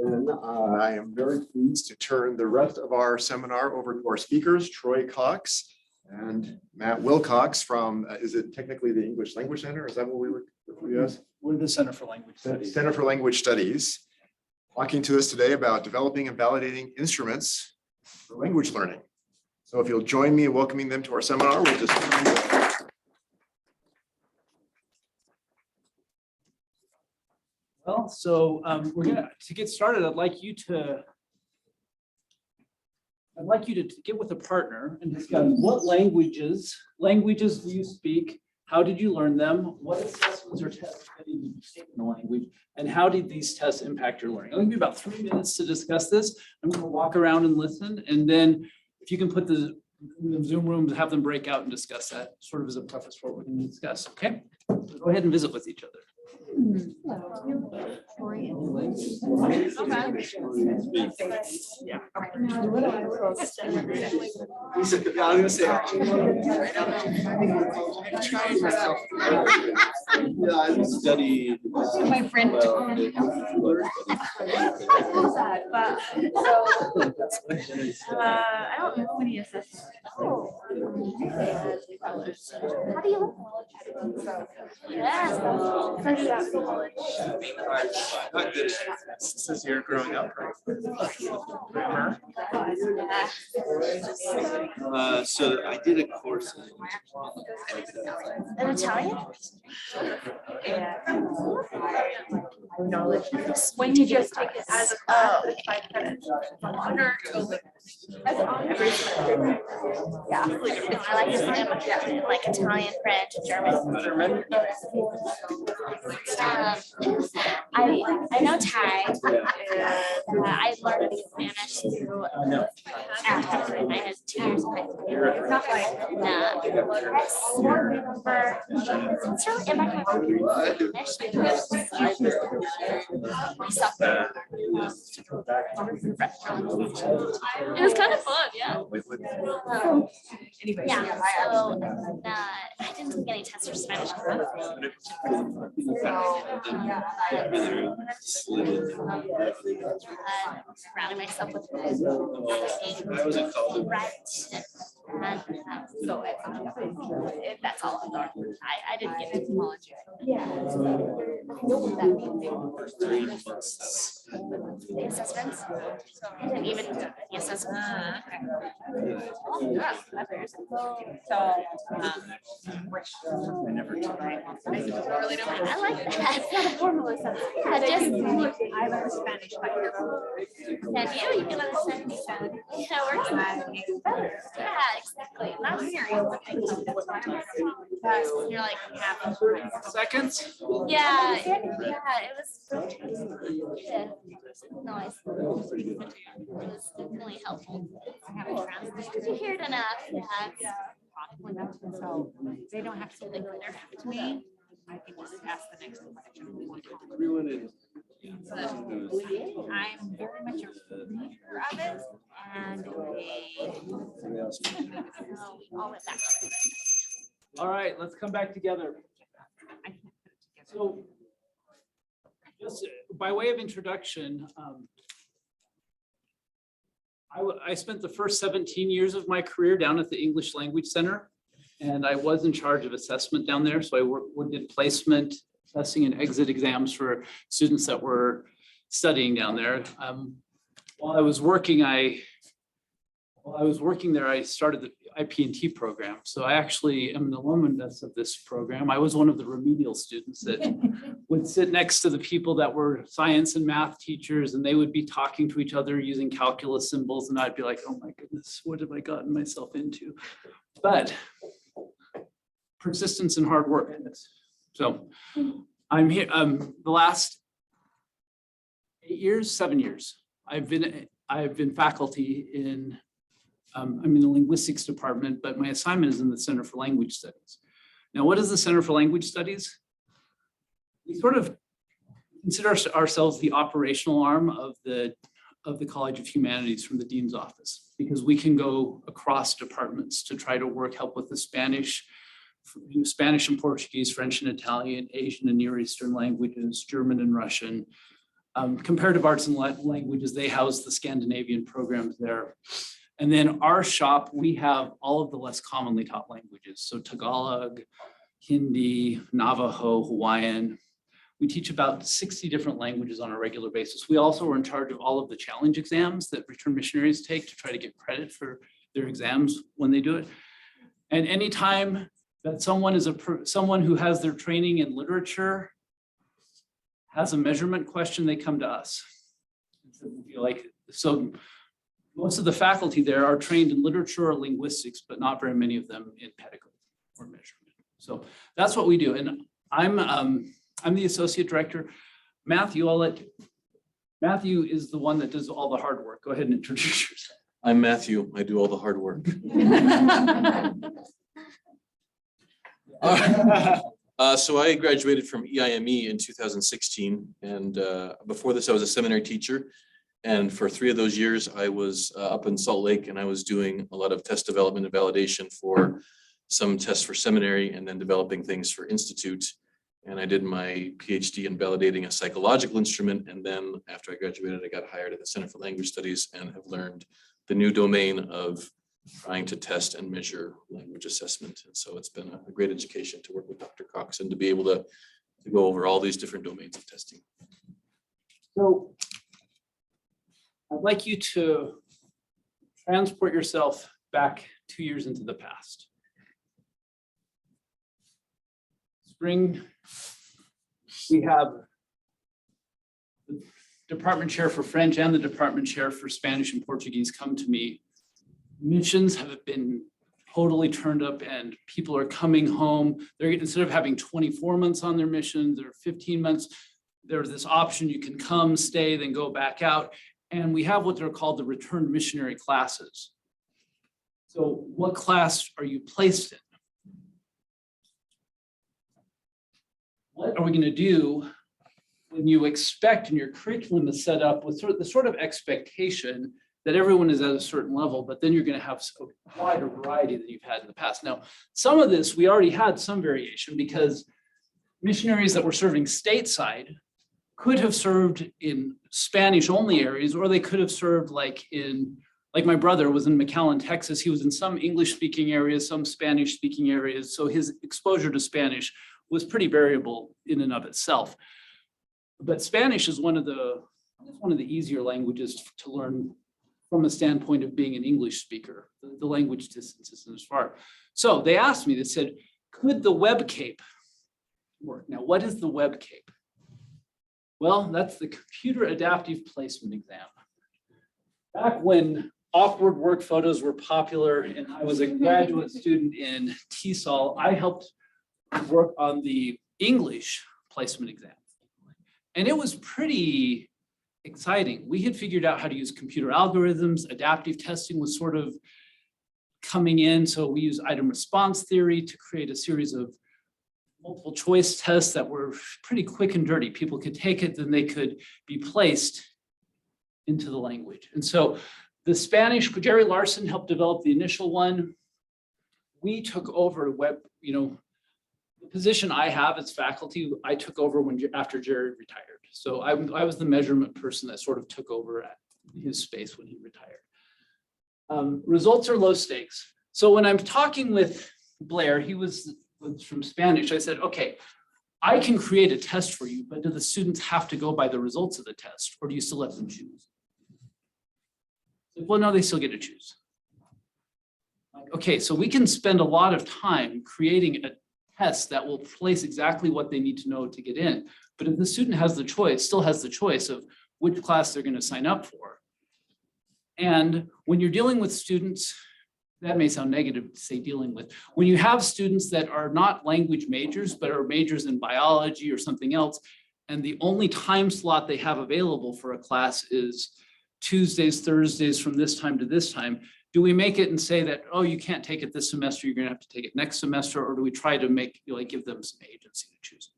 And I am very pleased to turn the rest of our seminar over to our speakers, Troy Cox and Matt Wilcox from, is it technically the English Language Center? Is that what we would use? We're the Center for Language Studies. Center for Language Studies, talking to us today about developing and validating instruments for language learning. So if you'll join me in welcoming them to our seminar, we'll just. Well, so we're gonna to get started. I'd like you to get with a partner and discuss what languages do you speak? How did you learn them? What assessments or tests did you take in the language? And how did these tests impact your learning? I'll give you about 3 minutes to discuss this. I'm going to walk around and listen, and then if you can put the Zoom rooms, have them break out and discuss that sort of as a preface for what we're going to discuss. Okay, so go ahead and visit with each other. Yeah. I studied My friend. I don't know any assessments. How do you look? Yeah. This is your growing up, right? So I did a course In Italian? When did you just take it as a class? It's 5 credits. Yeah. I like Italian, like Italian, French, German. I know Thai. I learned Spanish through Actful, and I had 2 years of high school. It's really in my it was kind of fun, yeah. Yeah, so I didn't take any tests for Spanish. Surrounding myself with right, and so that's all I learned. I didn't get into college. Yeah. The assessments. I didn't even do the assessments. So I like that. It's not a formal assessment. Yeah, just I learned Spanish by ear. And you can understand me. Yeah, works. Yeah, exactly. Not hearing. You're like half seconds. Yeah, it was nice. It was really helpful. Did you hear it enough? Yeah. So they don't have to say like they're to me. I can just ask the next question. I'm very much a reader of it, and All right, let's come back together. So, just by way of introduction, I spent the first 17 years of my career down at the English Language Center, and I was in charge of assessment down there. So I did placement, testing, and exit exams for students that were studying down there. While I was working there, I started the IP&T program. So I actually am an alumnus of this program. I was one of the remedial students that would sit next to the people that were science and math teachers, and they would be talking to each other using calculus symbols. And I'd be like, oh my goodness, what have I gotten myself into? But persistence and hard work in this. So I'm here the last 7 years. I've been faculty in I'm in the linguistics department, but my assignment is in the Center for Language Studies. Now, what is the Center for Language Studies? We sort of consider ourselves the operational arm of the College of Humanities from the Dean's office, because we can go across departments to try to help with the Spanish and Portuguese, French and Italian, Asian and Near Eastern languages, German and Russian, Comparative arts and languages, they house the Scandinavian programs there. And then our shop, we have all of the less commonly taught languages. So Tagalog, Hindi, Navajo, Hawaiian. We teach about 60 different languages on a regular basis. We also are in charge of all of the challenge exams that return missionaries take to try to get credit for their exams when they do it. And anytime that someone is someone who has their training in literature has a measurement question, they come to us. So most of the faculty there are trained in literature or linguistics, but not very many of them in pedagogy or measurement. So that's what we do. And I'm the associate director. Matthew, Matthew is the one that does all the hard work. Go ahead and introduce yourself. I'm Matthew. I do all the hard work. So I graduated from EIME in 2016. And before this, I was a seminary teacher. And for 3 of those years, I was up in Salt Lake, and I was doing a lot of test development and validation for some tests for seminary and then developing things for institute. And I did my PhD in validating a psychological instrument. And then after I graduated, I got hired at the Center for Language Studies and have learned the new domain of trying to test and measure language assessment. And so it's been a great education to work with Dr. Cox and to be able to go over all these different domains of testing. So I'd like you to transport yourself back 2 years into the past. Spring, we have the department chair for French and the department chair for Spanish and Portuguese come to me. Missions have been totally turned up and people are coming home. They're, instead of having 24 months on their missions or 15 months, there's this option you can come, stay, then go back out. And we have what they're called the returned missionary classes. So what class are you placed in? What are we going to do when you expect and your curriculum is set up with the sort of expectation that everyone is at a certain level, but then you're going to have a wider variety than you've had in the past. Now, some of this, we already had some variation because missionaries that were serving stateside could have served in Spanish only areas, or they could have served like my brother was in McAllen, Texas. He was in some English speaking areas, some Spanish speaking areas. So his exposure to Spanish was pretty variable in and of itself. But Spanish is one of the easier languages to learn from a standpoint of being an English speaker. The language distance isn't as far. So they asked me, they said, could the web cape work? Now, what is the web cape? Well, that's the computer adaptive placement exam. Back when awkward work photos were popular and I was a graduate student in TESOL, I helped work on the English placement exam. And it was pretty exciting. We had figured out how to use computer algorithms. Adaptive testing was sort of coming in. So we used item response theory to create a series of multiple choice tests that were pretty quick and dirty. People could take it, then they could be placed into the language. And so the Spanish, Jerry Larson helped develop the initial one. We took over the position I have as faculty, I took over after Jerry retired. So I was the measurement person that sort of took over at his space when he retired. Results are low stakes. So when I'm talking with Blair, he was from Spanish, I said, okay, I can create a test for you, but do the students have to go by the results of the test, or do you still let them choose? Well, no, they still get to choose. Okay, so we can spend a lot of time creating a test that will place exactly what they need to know to get in. But if the student has the choice, still has the choice of which class they're going to sign up for. And when you're dealing with students, that may sound negative to say dealing with, when you have students that are not language majors, but are majors in biology or something else, and the only time slot they have available for a class is Tuesdays, Thursdays from this time to this time, do we make it and say that, oh, you can't take it this semester, you're going to have to take it next semester, or do we try to give them some agency to choose?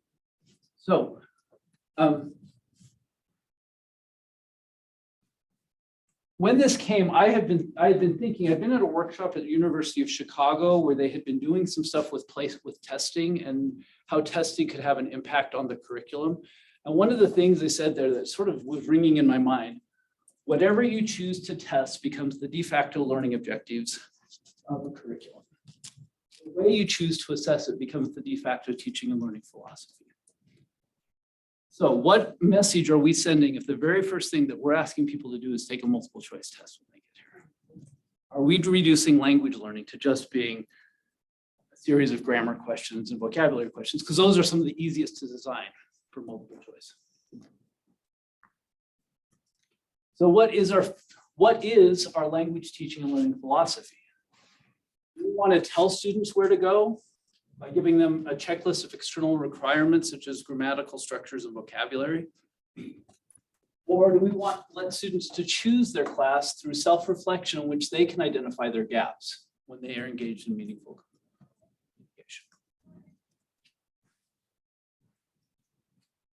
So, when this came, I had been thinking, I'd been at a workshop at the University of Chicago where they had been doing some stuff with testing and how testing could have an impact on the curriculum. And one of the things they said there that sort of was ringing in my mind, whatever you choose to test becomes the de facto learning objectives of a curriculum. The way you choose to assess it becomes the de facto teaching and learning philosophy. So what message are we sending if the very first thing that we're asking people to do is take a multiple choice test when they get here? Are we reducing language learning to just being a series of grammar questions and vocabulary questions? Because those are some of the easiest to design for multiple choice. So what is our language teaching and learning philosophy? We want to tell students where to go by giving them a checklist of external requirements such as grammatical structures and vocabulary? Or do we want to let students to choose their class through self-reflection in which they can identify their gaps when they are engaged in meaningful communication?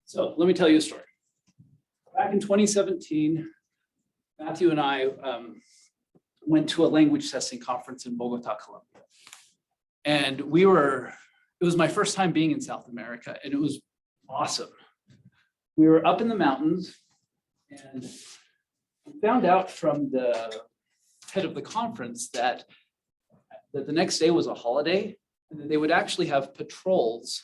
So let me tell you a story. Back in 2017, Matthew and I went to a language testing conference in Bogota, Colombia. And it was my first time being in South America, and it was awesome. We were up in the mountains, and we found out from the head of the conference that the next day was a holiday, and that they would actually have patrols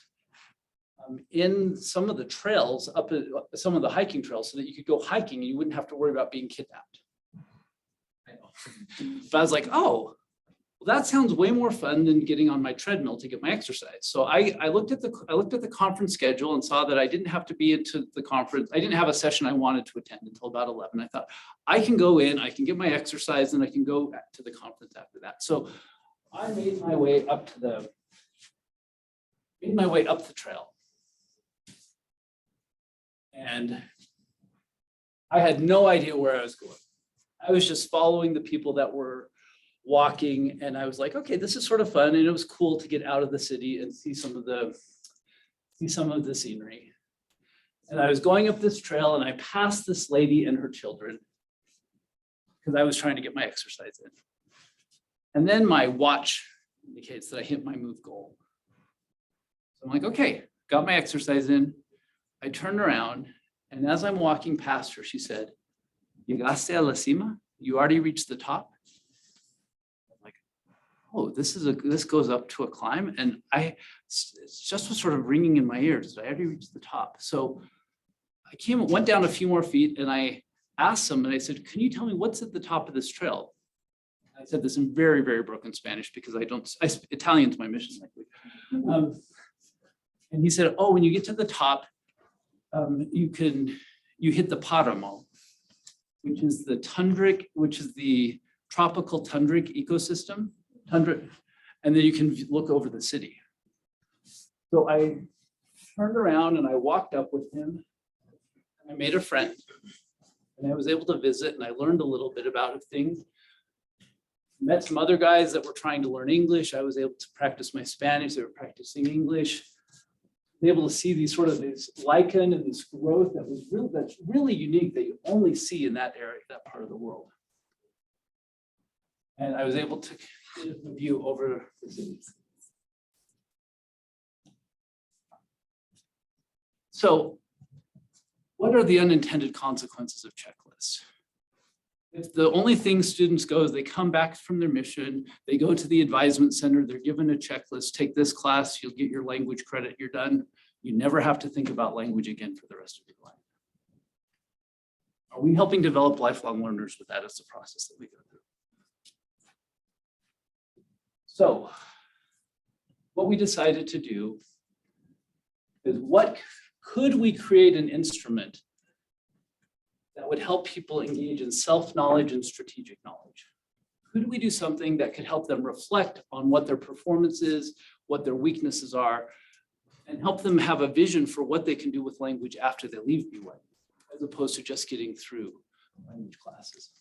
in some of the trails, up at some of the hiking trails, so that you could go hiking and you wouldn't have to worry about being kidnapped. I know. But I was like, oh, well, that sounds way more fun than getting on my treadmill to get my exercise. So I looked at the conference schedule and saw that I didn't have to be into the conference. I didn't have a session I wanted to attend until about 11. I thought I can go in, I can get my exercise, and I can go back to the conference after that. So I made my way up the trail. And I had no idea where I was going. I was just following the people that were walking, and I was like, okay, this is sort of fun. And it was cool to get out of the city and see some of the scenery. And I was going up this trail, and I passed this lady and her children because I was trying to get my exercise in. And then my watch indicates that I hit my move goal. So I'm like, okay, got my exercise in. I turned around, and as I'm walking past her, she said, "Llegaste a la cima? You already reached the top?" I'm like, oh, this goes up to a climb, and it just was sort of ringing in my ears that I already reached the top. So I went down a few more feet, and I asked them, and I said, "Can you tell me what's at the top of this trail?" I said this in very, very broken Spanish because Italian's my mission language. And he said, "Oh, when you get to the top, you hit the paramo, which is the tropical tundric ecosystem, and then you can look over the city." So I turned around and I walked up with him. I made a friend, and I was able to visit, and I learned a little bit about things. Met some other guys that were trying to learn English. I was able to practice my Spanish. They were practicing English. Able to see this lichen and this growth that's really unique that you only see in that area, that part of the world. And I was able to get a view over the cities. So what are the unintended consequences of checklists? If the only thing students go is they come back from their mission, they go to the advisement center, they're given a checklist, take this class, you'll get your language credit, you're done. You never have to think about language again for the rest of your life. Are we helping develop lifelong learners with that as the process that we go through? So what we decided to do is could we create an instrument that would help people engage in self-knowledge and strategic knowledge? Could we do something that could help them reflect on what their performance is, what their weaknesses are, and help them have a vision for what they can do with language after they leave BYU, as opposed to just getting through language classes?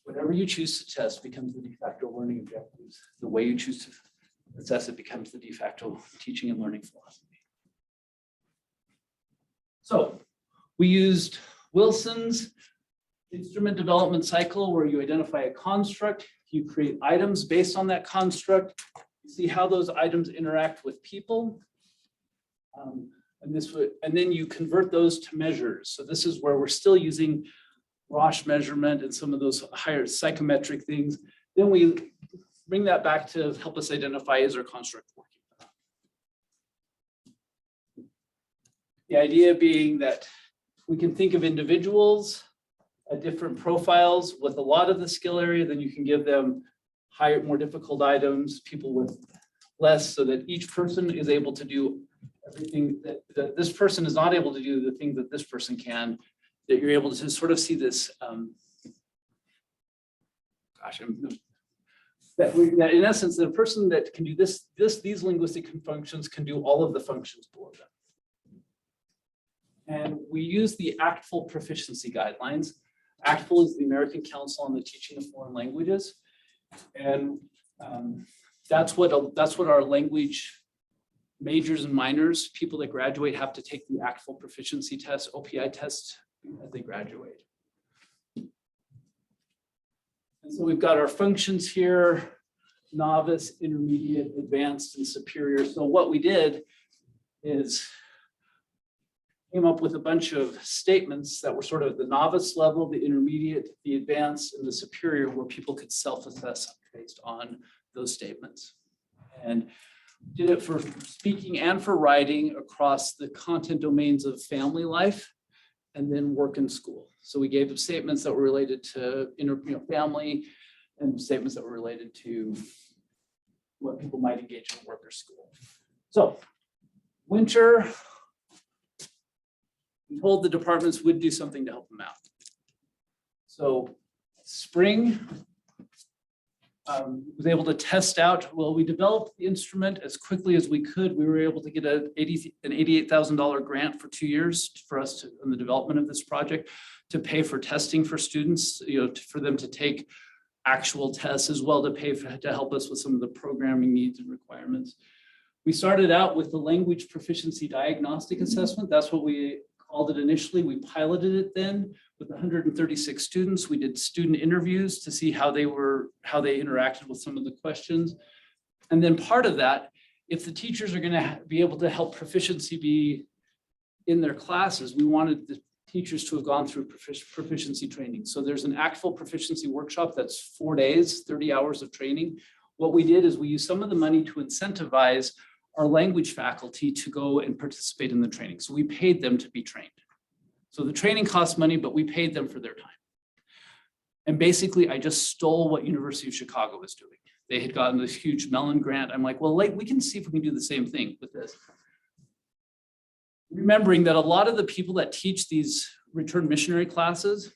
Whatever you choose to test becomes the de facto learning objectives. The way you choose to assess it becomes the de facto teaching and learning philosophy. So we used Wilson's instrument development cycle, where you identify a construct, you create items based on that construct, you see how those items interact with people. And then you convert those to measures. So this is where we're still using Roche measurement and some of those higher psychometric things. Then we bring that back to help us identify, is our construct working? The idea being that we can think of individuals at different profiles with a lot of the skill area, then you can give them higher, more difficult items, people with less, so that each person is able to do everything that this person is not able to do, the things that this person can, that you're able to sort of see this, that in essence, the person that can do these linguistic functions can do all of the functions below them. And we use the Actful proficiency guidelines. Actful is the American Council on the Teaching of Foreign Languages. And that's what our language majors and minors, people that graduate, have to take the Actful proficiency test, OPI test, as they graduate. And so we've got our functions here: novice, intermediate, advanced, and superior. So what we did is came up with a bunch of statements that were sort of the novice level, the intermediate, the advanced, and the superior, where people could self-assess based on those statements. And did it for speaking and for writing across the content domains of family life and then work and school. So we gave them statements that were related to family, and statements that were related to what people might engage in work or school. So winter, we told the departments would do something to help them out. So spring, was able to test out, well, we developed the instrument as quickly as we could. We were able to get an $88,000 grant for 2 years for us to, in the development of this project, to pay for testing for students, for them to take actual tests, as well to help us with some of the programming needs and requirements. We started out with the language proficiency diagnostic assessment. That's what we called it initially. We piloted it then with 136 students. We did student interviews to see how they interacted with some of the questions. And then part of that, if the teachers are going to be able to help proficiency be in their classes, we wanted the teachers to have gone through proficiency training. So there's an Actful proficiency workshop that's 4 days, 30 hours of training. What we did is we used some of the money to incentivize our language faculty to go and participate in the training. So we paid them to be trained. So the training cost money, but we paid them for their time. And basically, I just stole what University of Chicago was doing. They had gotten this huge Mellon grant. I'm like, well, we can see if we can do the same thing with this. Remembering that a lot of the people that teach these return missionary classes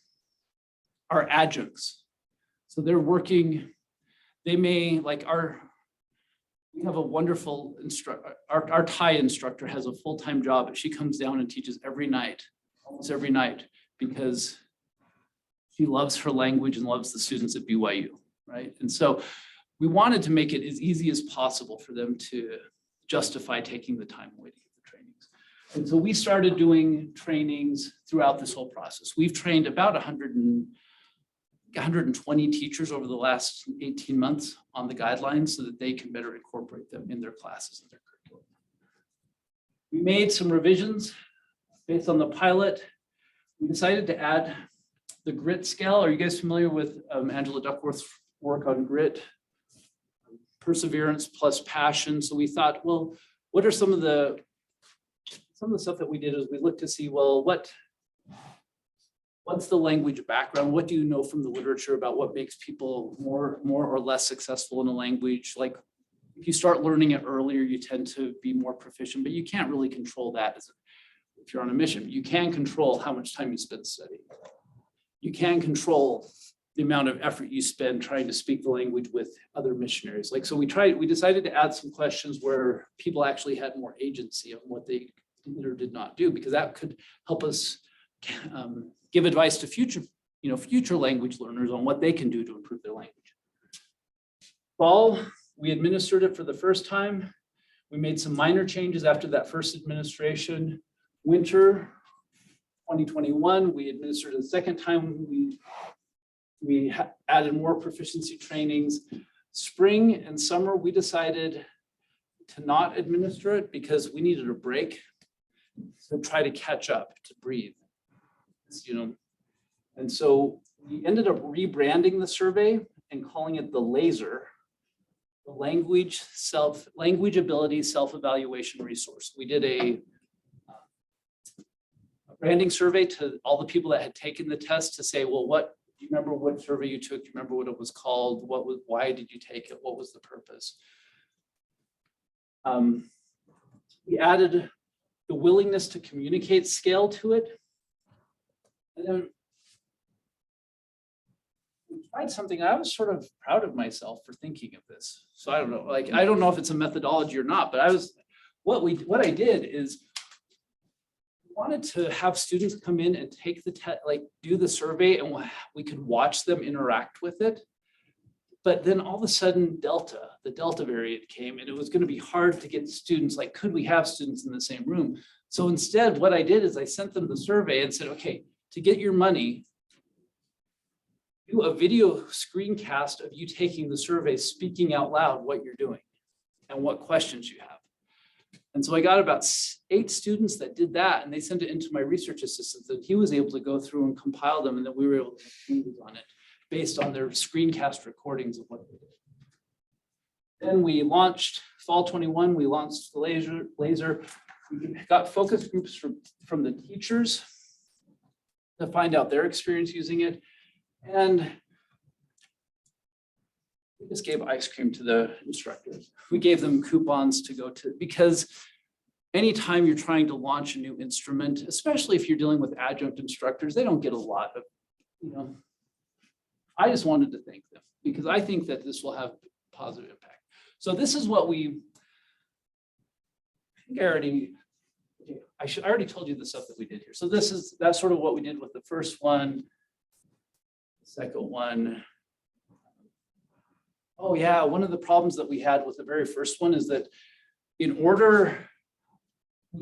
are adjuncts. So they're working, they may, we have a wonderful instructor. Our Thai instructor has a full-time job, but she comes down and teaches every night, almost every night, because she loves her language and loves the students at BYU, right? And so we wanted to make it as easy as possible for them to justify taking the time away to get the trainings. And so we started doing trainings throughout this whole process. We've trained about 120 teachers over the last 18 months on the guidelines so that they can better incorporate them in their classes and their curriculum. We made some revisions based on the pilot. We decided to add the grit scale. Are you guys familiar with Angela Duckworth's work on grit? Perseverance plus passion. So we thought, well, what are some of the stuff that we did is we looked to see, well, what's the language background? What do you know from the literature about what makes people more or less successful in a language? Like if you start learning it earlier, you tend to be more proficient, but you can't really control that if you're on a mission. You can control how much time you spend studying. You can control the amount of effort you spend trying to speak the language with other missionaries. So we decided to add some questions where people actually had more agency on what they did or did not do, because that could help us give advice to future language learners on what they can do to improve their language. Fall, we administered it for the first time. We made some minor changes after that first administration. Winter 2021, we administered it the second time. We added more proficiency trainings. Spring and summer, we decided to not administer it because we needed a break. to try to catch up, to breathe, And so we ended up rebranding the survey and calling it the LASER, the Language Ability Self-Evaluation Resource. We did a branding survey to all the people that had taken the test to say, well, do you remember what survey you took? Do you remember what it was called? Why did you take it? What was the purpose? We added the willingness to communicate scale to it. And then we tried something, I was sort of proud of myself for thinking of this. So I don't know, I don't know if it's a methodology or not, but what I did is wanted to have students come in and take the test, do the survey, and we could watch them interact with it. But then all of a sudden the Delta variant came, and it was going to be hard to get students, could we have students in the same room? So instead, what I did is I sent them the survey and said, okay, to get your money, do a video screencast of you taking the survey, speaking out loud what you're doing and what questions you have. And so I got about 8 students that did that, and they sent it into my research assistant, and he was able to go through and compile them, and then we were able to make changes on it based on their screencast recordings of what they did. Then we launched fall 21, we launched the LASER. We got focus groups from the teachers to find out their experience using it. And we just gave ice cream to the instructors. We gave them coupons to go to, because anytime you're trying to launch a new instrument, especially if you're dealing with adjunct instructors, they don't get a lot of, I just wanted to thank them because I think that this will have positive impact. So this is what I already told you the stuff that we did here. So that's sort of what we did with the first one, the second one. Oh yeah, one of the problems that we had with the very first one is that we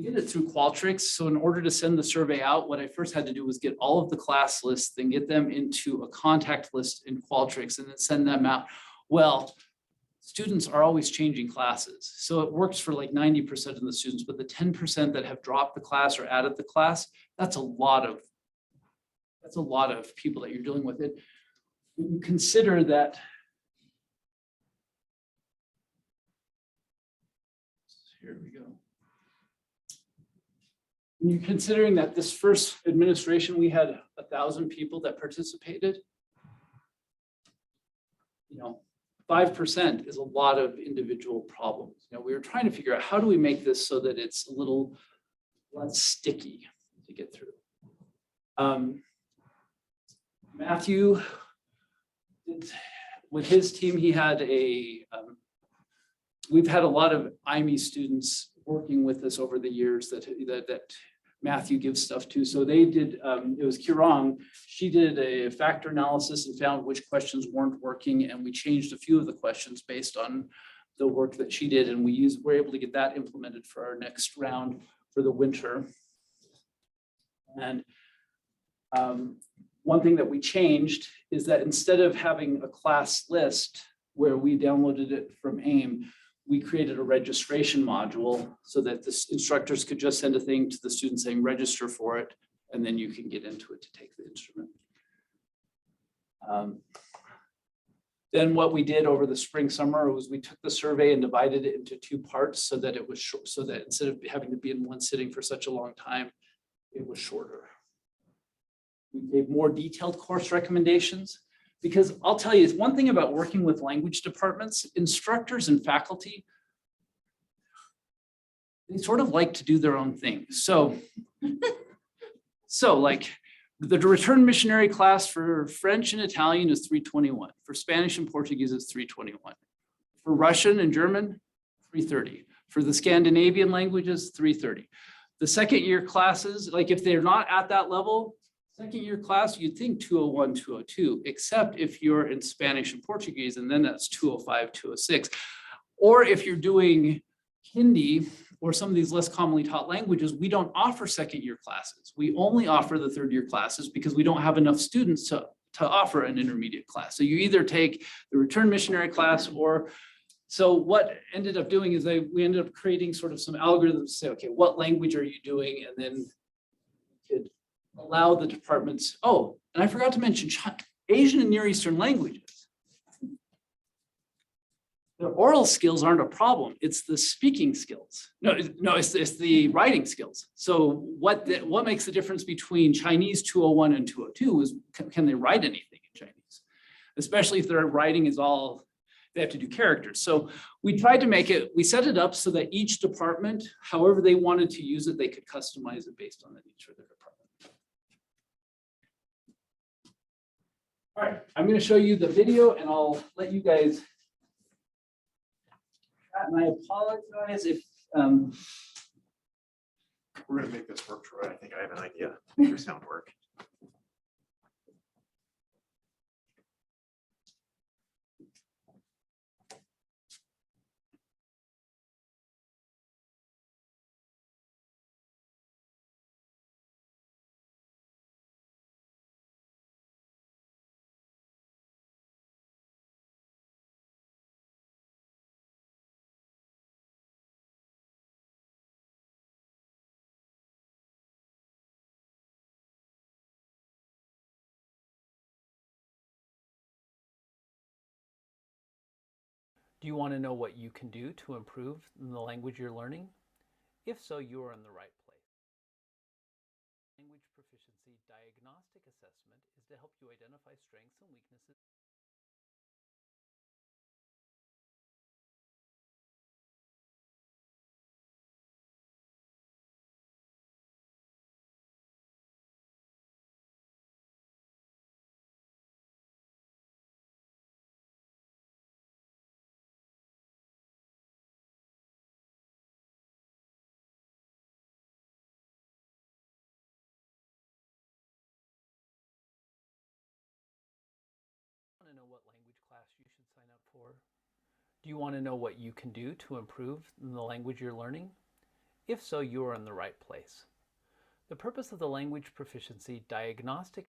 did it through Qualtrics. So in order to send the survey out, what I first had to do was get all of the class lists, then get them into a contact list in Qualtrics and then send them out. Well, students are always changing classes. So it works for 90% of the students, but the 10% that have dropped the class or added the class, that's a lot of people that you're dealing with. It. When you consider that, here we go. When you're considering that this first administration, we had 1,000 people that participated, 5% is a lot of individual problems. We were trying to figure out how do we make this so that it's a little less sticky to get through. Matthew, with his team, he had we've had a lot of IME students working with us over the years that Matthew gives stuff to. So they did, it was Kirong, she did a factor analysis and found which questions weren't working, and we changed a few of the questions based on the work that she did, and we're able to get that implemented for our next round for the winter. And one thing that we changed is that instead of having a class list where we downloaded it from AIM, we created a registration module so that the instructors could just send a thing to the student saying register for it, and then you can get into it to take the instrument. Then what we did over the spring, summer was we took the survey and divided it into 2 parts so that it was short, so that instead of having to be in one sitting for such a long time, it was shorter. We gave more detailed course recommendations. Because I'll tell you, one thing about working with language departments, instructors and faculty, they sort of like to do their own thing. So like the return missionary class for French and Italian is 321. For Spanish and Portuguese is 321. For Russian and German, 330. For the Scandinavian languages, 330. The second year classes, if they're not at that level, second year class, you'd think 201, 202, except if you're in Spanish and Portuguese, and then that's 205, 206. Or if you're doing Hindi or some of these less commonly taught languages, we don't offer second year classes. We only offer the third year classes because we don't have enough students to offer an intermediate class. So you either take the return missionary class or So what ended up doing is we ended up creating sort of some algorithms to say, okay, what language are you doing? And then could allow the departments, oh, and I forgot to mention Asian and Near Eastern languages. The oral skills aren't a problem. It's the speaking skills. No, it's the writing skills. So what makes the difference between Chinese 201 and 202 is can they write anything in Chinese? Especially if their writing is all, they have to do characters. So we tried to make it, we set it up so that each department, however they wanted to use it, they could customize it based on the nature of their department. All right, I'm going to show you the video and I'll let you guys. And I apologize if We're gonna make this work, Troy. I think I have an idea. Make your sound work. Do you want to know what you can do to improve the language you're learning? If so, you are in the right place. Language Proficiency Diagnostic Assessment is to help you identify strengths and weaknesses. Want to know what language class you should sign up for? Do you want to know what you can do to improve the language you're learning? If so, you are in the right place. The purpose of the Language Proficiency Diagnostic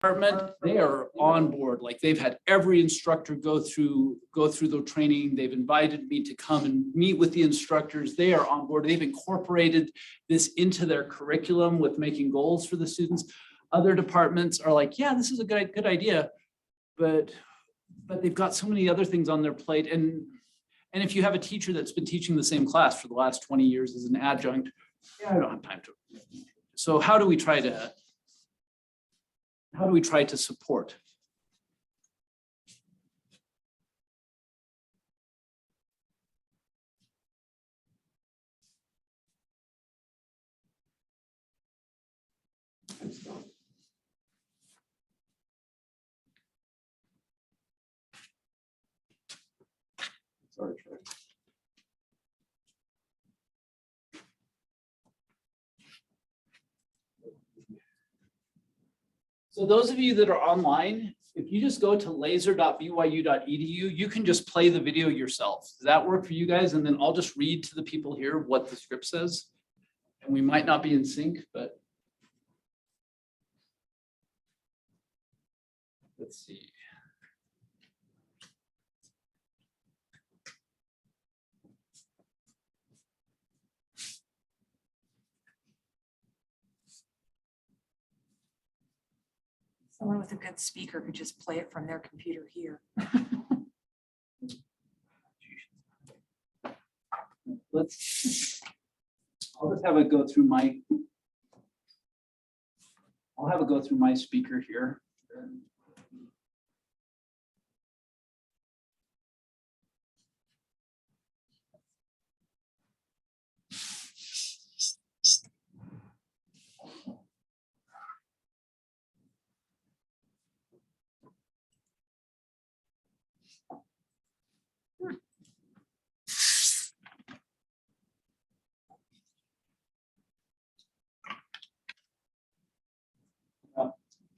department, they are on board. Like they've had every instructor go through the training. They've invited me to come and meet with the instructors. They are on board. They've incorporated this into their curriculum with making goals for the students. Other departments are like, yeah, this is a good idea, but they've got so many other things on their plate. And if you have a teacher that's been teaching the same class for the last 20 years as an adjunct, yeah, I don't have time to. So how do we try to support? Sorry, Troy. So those of you that are online, if you just go to laser.byu.edu, you can just play the video yourself. Does that work for you guys? And then I'll just read to the people here what the script says. And we might not be in sync, but let's see. Someone with a good speaker could just play it from their computer here. I'll just have it go through my, speaker here.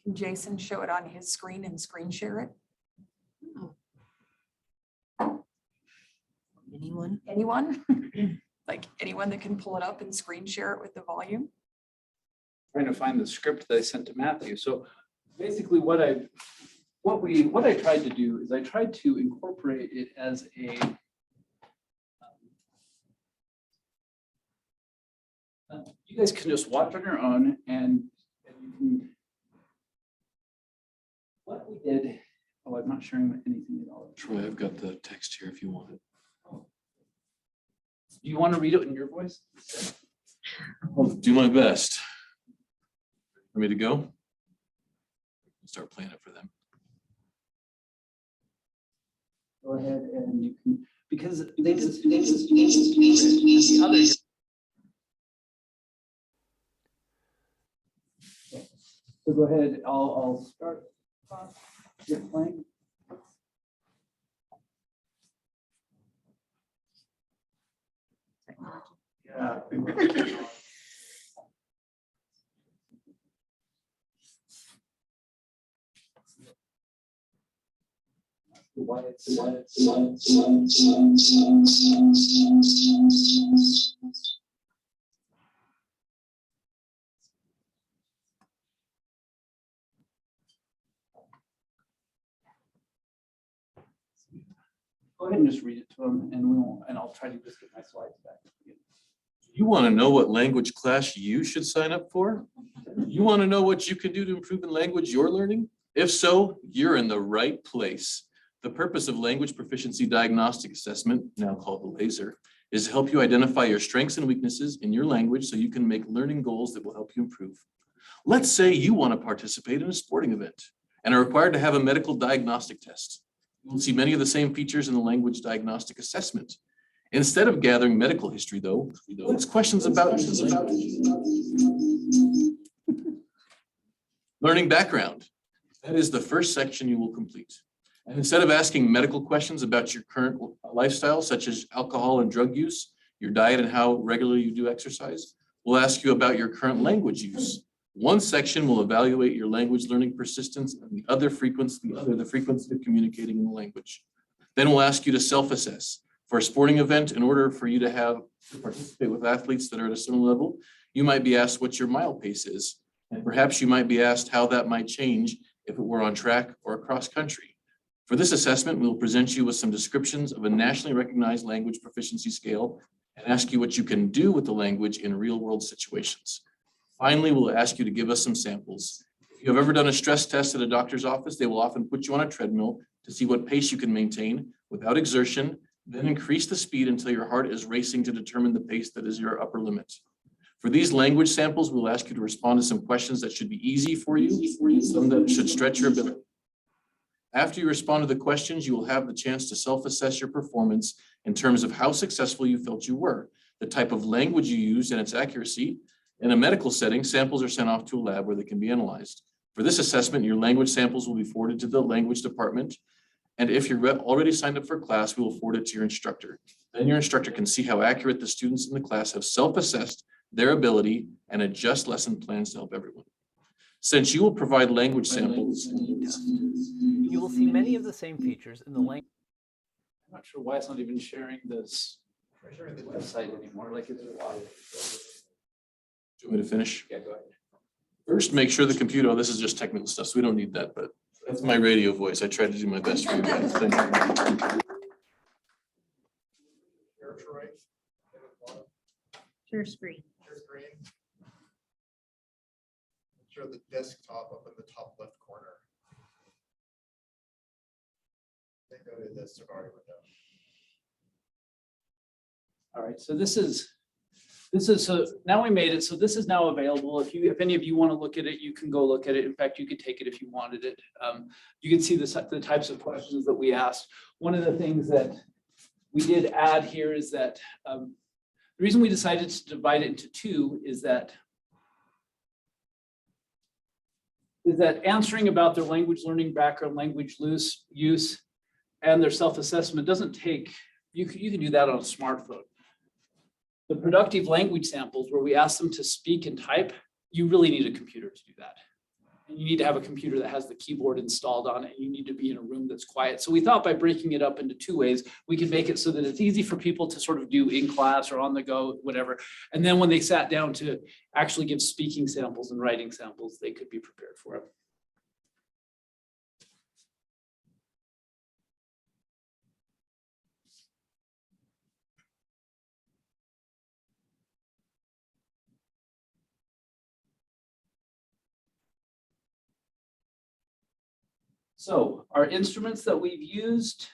Can Jason show it on his screen and screen share it? Anyone? Like anyone that can pull it up and screen share it with the volume? Trying to find the script that I sent to Matthew. So basically what I tried to do is I tried to incorporate it as a you guys can just watch on your own and you can what we did. Oh, I'm not sharing anything at all. Troy, I've got the text here if you want it. Do you want to read it in your voice? I'll do my best. For me to go? Start playing it for them. Go ahead and you can, because they just the other. So go ahead, I'll start. You're playing. Yeah. Go ahead and just read it to them and I'll try to just get my slides back. You want to know what language class you should sign up for? You want to know what you can do to improve the language you're learning? If so, you're in the right place. The purpose of Language Proficiency Diagnostic Assessment, now called the LASER, is to help you identify your strengths and weaknesses in your language so you can make learning goals that will help you improve. Let's say you want to participate in a sporting event and are required to have a medical diagnostic test. You will see many of the same features in the language diagnostic assessment. Instead of gathering medical history, though, it's questions about learning background. That is the first section you will complete. And instead of asking medical questions about your current lifestyle, such as alcohol and drug use, your diet and how regularly you do exercise, we'll ask you about your current language use. One section will evaluate your language learning persistence and the frequency of communicating in the language. Then we'll ask you to self-assess. For a sporting event, in order for you to participate with athletes that are at a similar level, you might be asked what your mile pace is. And perhaps you might be asked how that might change if it were on track or across country. For this assessment, we will present you with some descriptions of a nationally recognized language proficiency scale and ask you what you can do with the language in real-world situations. Finally, we'll ask you to give us some samples. If you have ever done a stress test at a doctor's office, they will often put you on a treadmill to see what pace you can maintain without exertion, then increase the speed until your heart is racing to determine the pace that is your upper limit. For these language samples, we'll ask you to respond to some questions that should be easy for you, some that should stretch your ability. After you respond to the questions, you will have the chance to self-assess your performance in terms of how successful you felt you were, the type of language you used and its accuracy. In a medical setting, samples are sent off to a lab where they can be analyzed. For this assessment, your language samples will be forwarded to the language department. And if you're already signed up for class, we will forward it to your instructor. Then your instructor can see how accurate the students in the class have self-assessed their ability and adjust lesson plans to help everyone. Since you will provide language samples, you will see many of the same features in the language. I'm not sure why it's not even sharing this website anymore. Like it's a lot. Do you want me to finish? Yeah, go ahead. First, make sure the computer, oh, this is just technical stuff, so we don't need that, but that's my radio voice. I tried to do my best for you guys. Thank you. Share screen. Share the desktop up in the top left corner. Then go to the Safari window. All right, so this is, so now we made it. So this is now available. If any of you want to look at it, you can go look at it. In fact, you could take it if you wanted it. You can see the types of questions that we asked. One of the things that we did add here is that the reason we decided to divide it into two is that answering about their language learning background, language use, and their self-assessment doesn't take, you can do that on a smartphone. The productive language samples where we ask them to speak and type, you really need a computer to do that. And you need to have a computer that has the keyboard installed on it. And you need to be in a room that's quiet. So we thought by breaking it up into two ways, we could make it so that it's easy for people to sort of do in class or on the go, whatever. And then when they sat down to actually give speaking samples and writing samples, they could be prepared for it. So our instruments that we've used,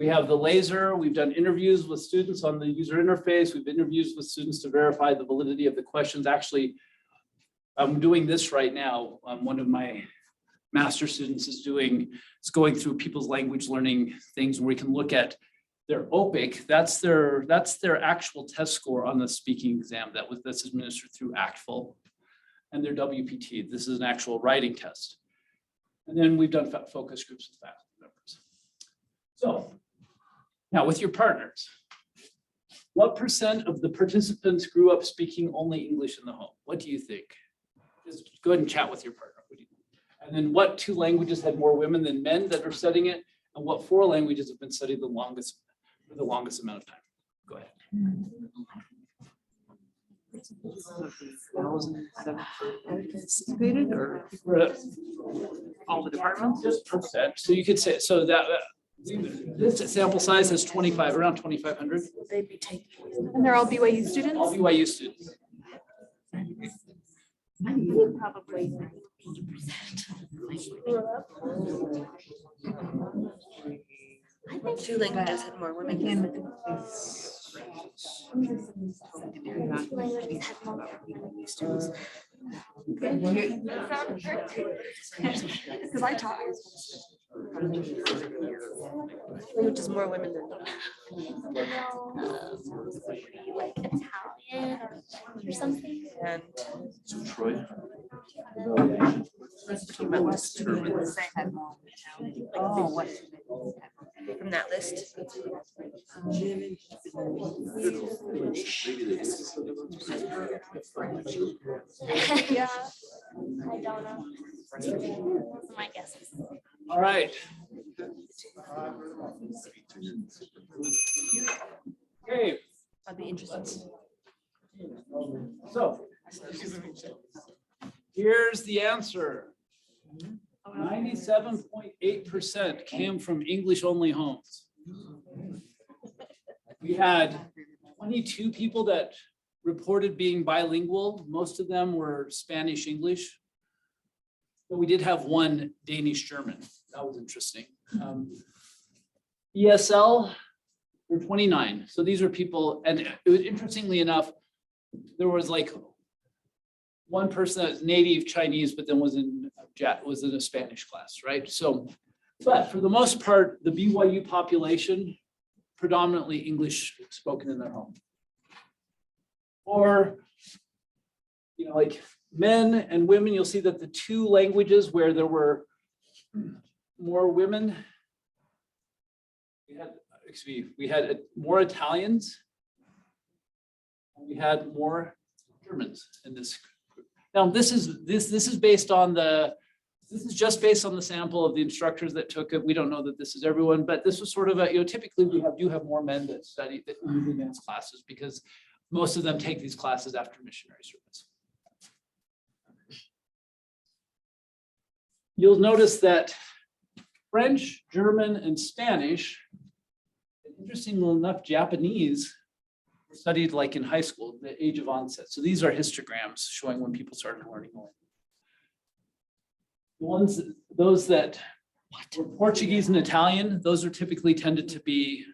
we have the laser. We've done interviews with students on the user interface. We've interviews with students to verify the validity of the questions. Actually, I'm doing this right now. One of my master students is going through people's language learning things where we can look at their OPIC. That's their actual test score on the speaking exam that's administered through Actful. And their WPT. This is an actual writing test. And then we've done focus groups with faculty members. So now with your partners, what % of the participants grew up speaking only English in the home? What do you think? Just go ahead and chat with your partner. What do you think? And then what 2 languages had more women than men that are studying it? And what 4 languages have been studied the longest amount of time? Go ahead. Participated or all the departments? Just %. So you could say, so that this sample size is around 2,500. And they're all BYU students? All BYU students. Probably 80%. I think 2 languages had more women. Because I taught. Which is more women than like Italian or something. And So Troy, Oh, what? From that list. Yeah, I don't know. Those are my guesses. All right. Okay. I'd be interested. So here's the answer. 97.8% came from English-only homes. We had 22 people that reported being bilingual. Most of them were Spanish-English. But we did have 1 Danish-German. That was interesting. ESL, were 29. So these are people, and it was interestingly enough, there was like 1 person that's native Chinese, but then was in a Spanish class, right? So, but for the most part, the BYU population, predominantly English spoken in their home. Or, like men and women, you'll see that the 2 languages where there were more women, we had more Italians, and we had more Germans in this group. Now, this is based on this is just based on the sample of the instructors that took it. We don't know that this is everyone, but this was sort of typically we do have more men that study that use advanced classes because most of them take these classes after missionary service. You'll notice that French, German, and Spanish, and interestingly enough, Japanese were studied like in high school, the age of onset. So these are histograms showing when people started learning. Those that were Portuguese and Italian, those are typically tended to be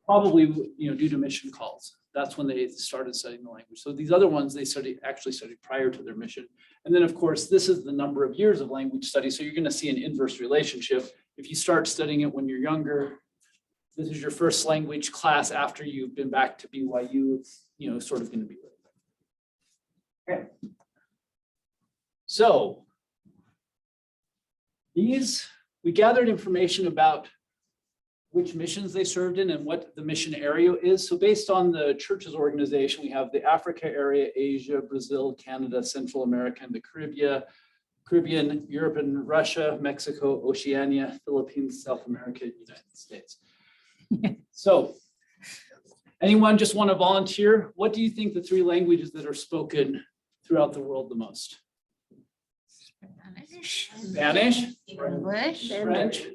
probably, due to mission calls. That's when they started studying the language. So these other ones, they actually studied prior to their mission. And then, of course, this is the number of years of language study. So you're going to see an inverse relationship. If you start studying it when you're younger, this is your first language class after you've been back to BYU, it's, sort of going to be. Okay. So we gathered information about which missions they served in and what the mission area is. So based on the church's organization, we have the Africa area, Asia, Brazil, Canada, Central America, and the Caribbean, Europe and Russia, Mexico, Oceania, Philippines, South America, and United States. So anyone just want to volunteer? What do you think the 3 languages that are spoken throughout the world the most? Spanish, English, French,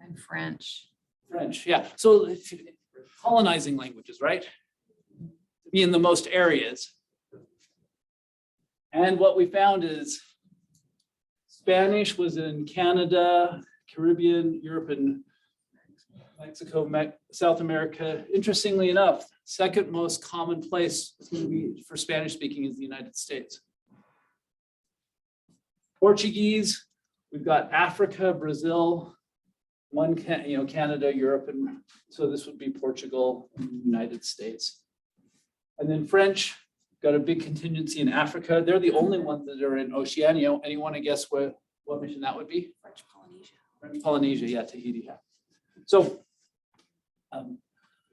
and French. French, yeah. So colonizing languages, right? Be in the most areas. And what we found is Spanish was in Canada, Caribbean, Europe, and Mexico, South America. Interestingly enough, second most common place for Spanish speaking is the United States. Portuguese, we've got Africa, Brazil, Canada, Europe, and so this would be Portugal and the United States. And then French, got a big contingency in Africa. They're the only ones that are in Oceania. Anyone to guess what mission that would be? French Polynesia. French Polynesia, yeah, Tahiti. Yeah. So,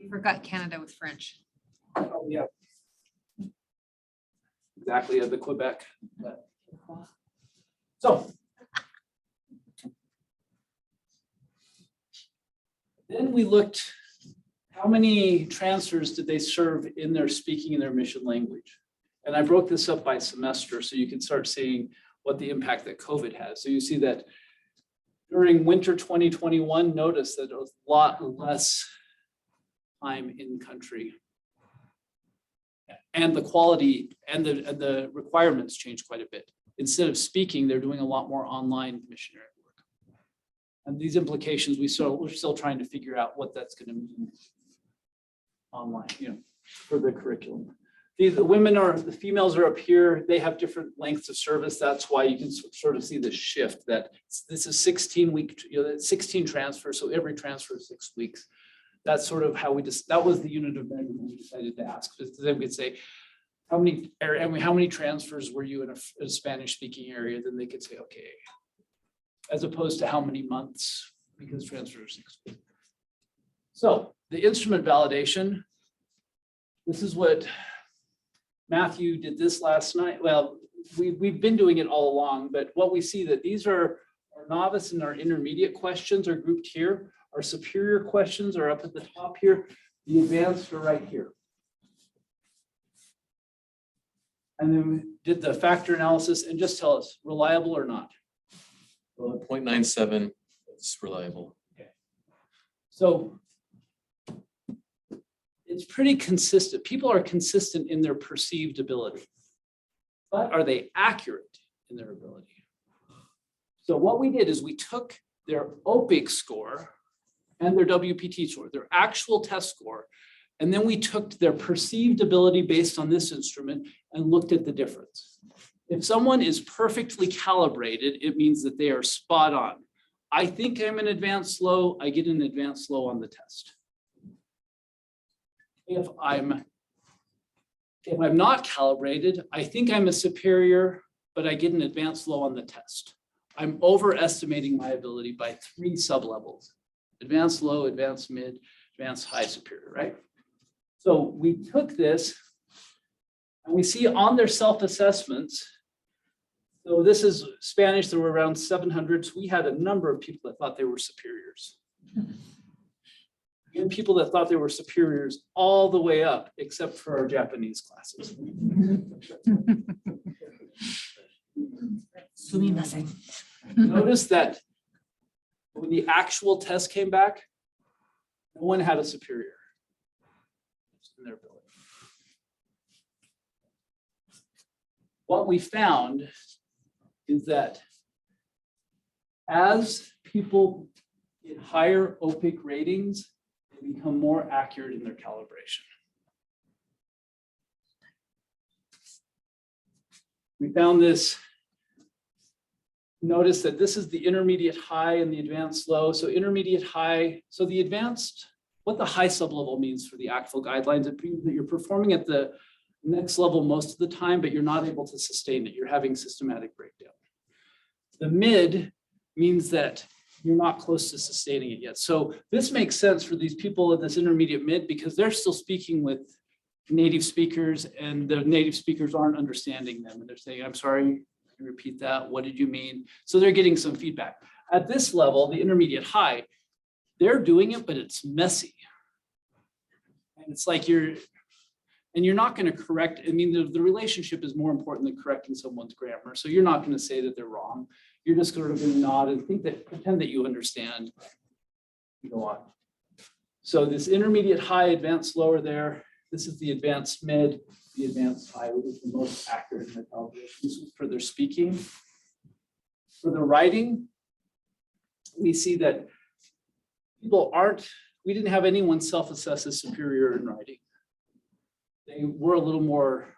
You forgot Canada with French. oh, yeah. Exactly, the Quebec. So. Then we looked, how many transfers did they serve in their speaking in their mission language? And I broke this up by semester so you can start seeing what the impact that COVID has. So you see that during winter 2021, notice that there was a lot less time in country. And the quality and the requirements changed quite a bit. Instead of speaking, they're doing a lot more online missionary work. And these implications, we're still trying to figure out what that's going to mean online, for the curriculum. The females are up here. They have different lengths of service. That's why you can sort of see the shift that this is 16-week, 16 transfers. So every transfer is 6 weeks. That's sort of how that was the unit of measurement we decided to ask. Then we could say, how many transfers were you in a Spanish speaking area? Then they could say, okay, as opposed to how many months, because transfers are 6 weeks. So the instrument validation, this is what Matthew did this last night. Well, we've been doing it all along, but what we see that these are our novice and our intermediate questions are grouped here. Our superior questions are up at the top here. The advanced are right here. And then we did the factor analysis and just tell us reliable or not. 0.97, it's reliable. Okay. So it's pretty consistent. People are consistent in their perceived ability, but are they accurate in their ability? So what we did is we took their OPIC score and their WPT score, their actual test score, and then we took their perceived ability based on this instrument and looked at the difference. If someone is perfectly calibrated, it means that they are spot on. I think I'm an advanced slow, I get an advanced slow on the test. If I'm not calibrated, I think I'm a superior, but I get an advanced low on the test. I'm overestimating my ability by 3 sublevels: advanced low, advanced mid, advanced high, superior, right? So we took this and we see on their self-assessments. So this is Spanish, there were around 700. So we had a number of people that thought they were superiors. We had people that thought they were superiors all the way up, except for our Japanese classes. Notice that when the actual test came back, no one had a superior in their ability. What we found is that as people get higher OPIC ratings, they they become more accurate in their calibration. We found this. Notice that this is the intermediate high and the advanced low. So intermediate high, so the advanced, what the high sublevel means for the Actful guidelines, it means that you're performing at the next level most of the time, but you're not able to sustain it. You're having systematic breakdown. The mid means that you're not close to sustaining it yet. So this makes sense for these people at this intermediate mid because they're still speaking with native speakers and the native speakers aren't understanding them. And they're saying, I'm sorry, repeat that. What did you mean? So they're getting some feedback. At this level, the intermediate high, they're doing it, but it's messy. And it's like you're not going to correct. I mean, the relationship is more important than correcting someone's grammar. So you're not going to say that they're wrong. You're just sort of going to nod and pretend that you understand. Go on. So this intermediate high, advanced lower there. This is the advanced mid, the advanced high, which is the most accurate in the calibration. This is for their speaking. For the writing, we see that we didn't have anyone self-assess as superior in writing. They were a little more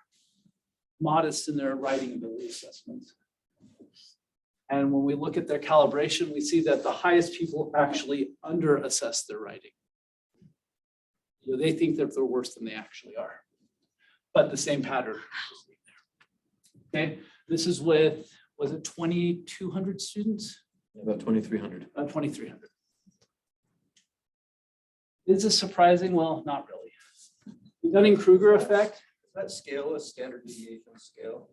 modest in their writing ability assessments. And when we look at their calibration, we see that the highest people actually under-assess their writing. You know, they think that they're worse than they actually are, but the same pattern. Okay, this is with, was it 2,200 students? About 2,300. About 2,300. Is this surprising? Well, not really. The Dunning-Kruger effect. Is that scale a standard deviation scale?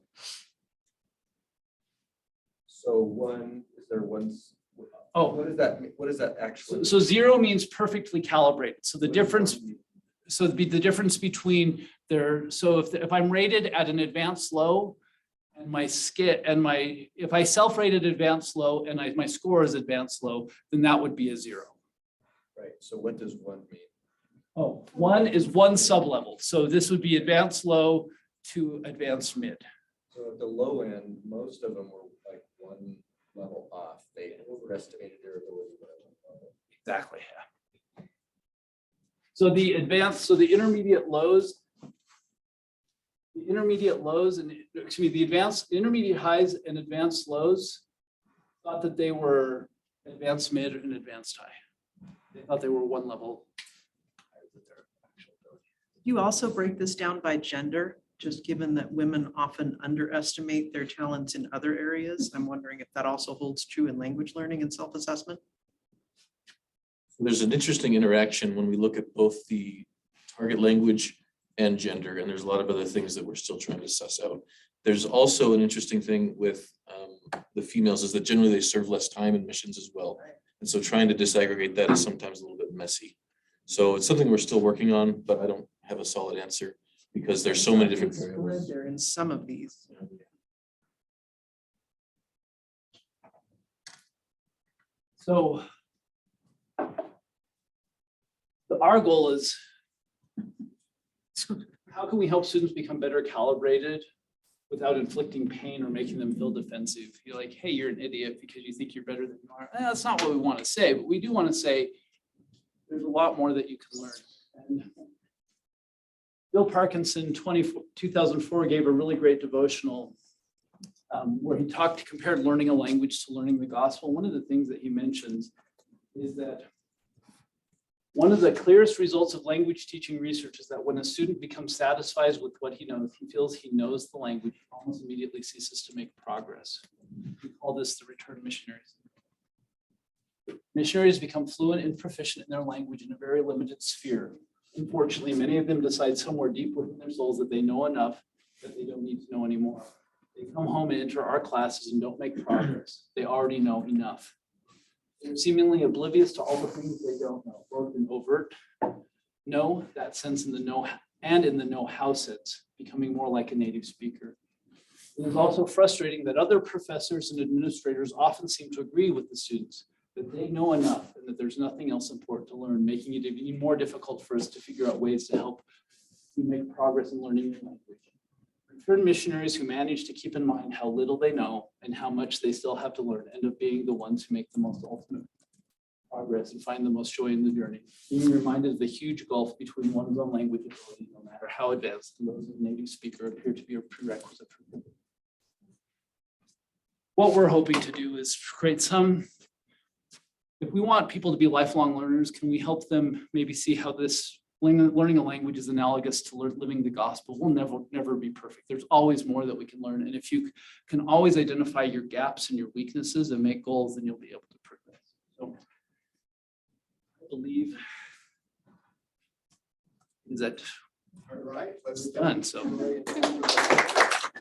So is there one? Oh. What does that actually? So 0 means perfectly calibrated. So the difference between so if I'm rated at an advanced low and if I self-rated advanced low and my score is advanced low, then that would be a 0. Right. So what does 1 mean? Oh, 1 is 1 sublevel. So this would be advanced low to advanced mid. So at the low end, most of them were like 1 level off. They overestimated their ability. Exactly. Yeah. So the intermediate lows, and the intermediate highs and advanced lows thought that they were advanced mid and advanced high. They thought they were 1 level higher than their actual ability. You also break this down by gender, just given that women often underestimate their talents in other areas. I'm wondering if that also holds true in language learning and self-assessment. There's an interesting interaction when we look at both the target language and gender, and there's a lot of other things that we're still trying to suss out. There's also an interesting thing with the females is that generally they serve less time in missions as well. And so trying to disaggregate that is sometimes a little bit messy. So it's something we're still working on, but I don't have a solid answer because there's so many different variables. There in some of these. So our goal is, how can we help students become better calibrated without inflicting pain or making them feel defensive? You're like, hey, you're an idiot because you think you're better than you are. That's not what we want to say, but we do want to say there's a lot more that you can learn. And Bill Parkinson, 2004, gave a really great devotional where he compared learning a language to learning the gospel. One of the things that he mentions is that one of the clearest results of language teaching research is that when a student becomes satisfied with what he knows, he feels he knows the language, he almost immediately ceases to make progress. We call this the return missionaries. Missionaries become fluent and proficient in their language in a very limited sphere. Unfortunately, many of them decide somewhere deep within their souls that they know enough that they don't need to know anymore. They come home and enter our classes and don't make progress. They already know enough. They're seemingly oblivious to all the things they don't know, both in overt know, that sense in the know, and in the know-how sense, becoming more like a native speaker. It is also frustrating that other professors and administrators often seem to agree with the students that they know enough and that there's nothing else important to learn, making it even more difficult for us to figure out ways to help you make progress in learning your language. Return missionaries who manage to keep in mind how little they know and how much they still have to learn end up being the ones who make the most ultimate progress. progress and find the most joy in the journey. Being reminded of the huge gulf between one's own language ability, no matter how advanced those of native speaker appear to be a prerequisite for. What we're hoping to do is create some, if we want people to be lifelong learners, can we help them maybe see how this learning a language is analogous to living the gospel? We'll never be perfect. There's always more that we can learn. And if you can always identify your gaps and your weaknesses and make goals, then you'll be able to progress. So I believe is that All right, let's done. So